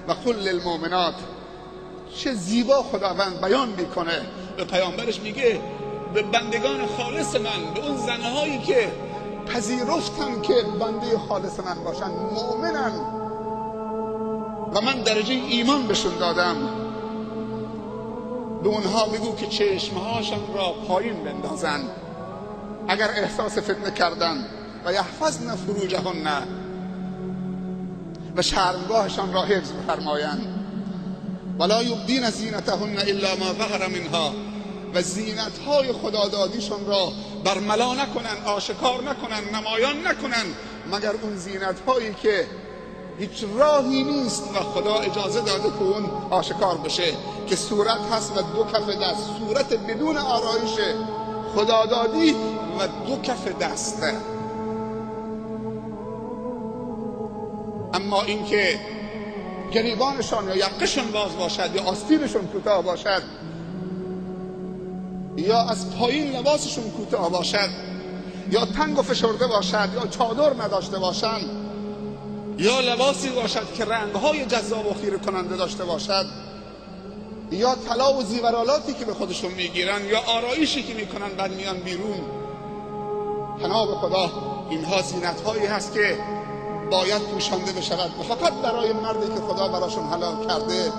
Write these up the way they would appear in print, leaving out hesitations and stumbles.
و قل للمؤمنات. چه زیبا خداوند بیان میکنه، به پیامبرش میگه به بندگان خالص من، به اون زنهایی که پذیرفتن که بنده خالص من باشن، مؤمنن و من درجه ایمان بهشون دادم، به اونها بگو که چشمهاشون را پایین بندازن اگر احساس فتنه کردن و یحفظن فروجهن و شرمگاهشان را حفظ فرمایند، ولا یبدین زینتهن الا ما ظهر منها، و زینتهای خدادادیشون را برملا نکنن، آشکار نکنن، نمایان نکنن، مگر اون زینتهایی که هیچ راهی نیست و خدا اجازه داده که اون آشکار بشه، که صورت هست و دو کف دست، صورت بدون آرایش، خدادادی و دو کف دست. اما اینکه گریبانشان یا یقشون باز باشد یا آستینشون کوتاه باشد یا از پایین لباسشون کوتاه باشد یا تنگ و فشرده باشد یا چادر نداشته باشند یا لباسی باشد که رنگهای جذاب و خیره کننده داشته باشد یا طلا و زیورالاتی که به خودشون میگیرن یا آرایشی که میکنن بعد میان بیرون، پناه به خدا اینها زینت‌هایی هست که باید پوشانده بشود و فقط برای مردی که خدا براشون حلال کرده،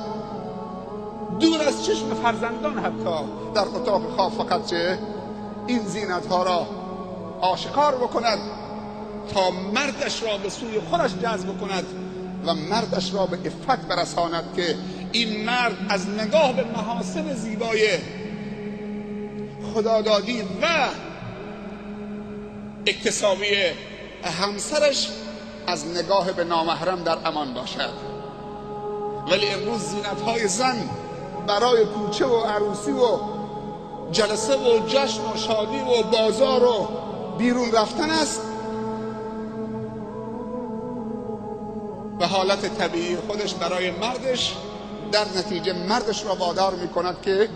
دور از چشم فرزندان حتی در اتاق خواب، فقط چه این زینت‌ها را آشکار بکند تا مردش را به سوی خودش جذب کند و مردش را به عفت برساند، که این مرد از نگاه به محاسن زیبای خدادادی و اکتسابی همسرش از نگاه به نامحرم در امان باشد. ولی امروز زینت‌های زن برای کوچه و عروسی و جلسه و جشن و شادی و بازار و بیرون رفتن است و حالت طبیعی خودش برای مردش در نتیجه مردش را وادار می‌کند که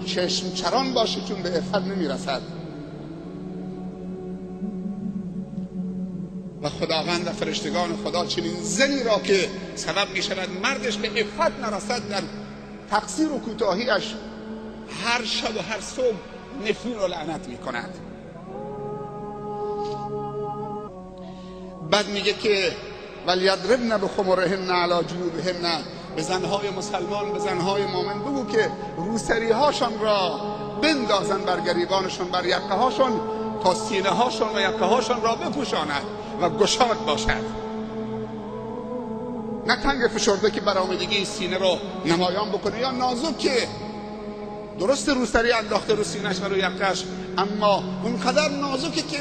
چشم چران باشه، چون به عفت نمی‌رسد. و خداوند و فرشتگان خدا چنین زنی را که سبب می‌شود مردش به عفت نرسد در تقصیر و کوتاهیش، هر شب و هر صبح نفرین و لعنت می‌کند. بعد میگه که ولیضربن بخمرهن علی جیوبهن، به زنهای مسلمان، به زنهای مؤمن بگو که روسری‌هاشان را بندازن بر گریبانشون، بر یقه‌هاشون، تا سینه‌هاشون و یقه‌هاشون را بپوشاند و گشاد باشد، نه تنگ فشرده که برآمدگی سینه رو نمایان بکنه، یا نازک که درست روسری انداخته رو سینه‌اش و رو یقه‌اش، اما اونقدر نازکه که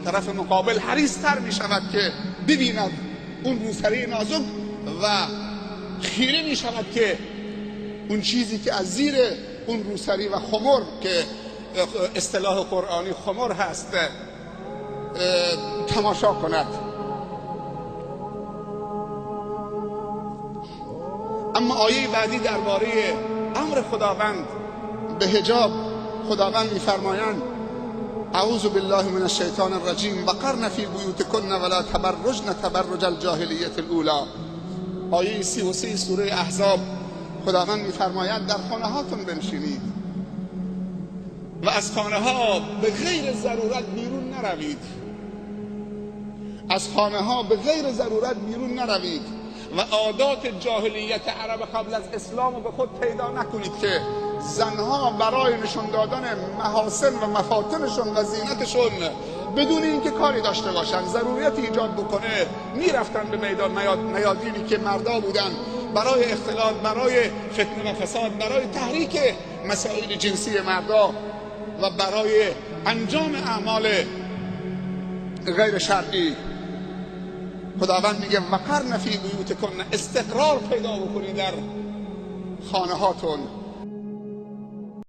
طرف مقابل حریص‌تر می‌شود که ببیند اون روسری نازک و خیره می‌شود که اون چیزی که از زیر اون روسری و خمر، که اصطلاح قرآنی خمر هست، تماشا کند. اما آیه بعدی درباره امر خداوند به حجاب، خداوند می‌فرمایند اعوذ بالله من الشیطان الرجیم وقرن فی بیوتکن ولا تبرجن تبرج الجاهلیة الاولی. آیه 33 سوره احزاب، خداوند می‌فرماید در خانه هاتون بنشینید و از خانه ها به غیر ضرورت بیرون نروید، از خانه ها به غیر ضرورت بیرون نروید و عادات جاهلیت عرب قبل از اسلام رو به خود پیدا نکنید که زنها برای نشون دادن محاسن و مفاتنشون و زینتشون بدون اینکه کاری داشته باشن، ضروریت ایجاد بکنه، میرفتن به میدان میادینی که مردا بودن برای اختلاط، برای فتنه و فساد، برای تحریک مسائل جنسی مردا و برای انجام اعمال غیر شرعی. خداوند میگه وقرن فی بیوتکن، استقرار پیدا بکنید در خانه هاتون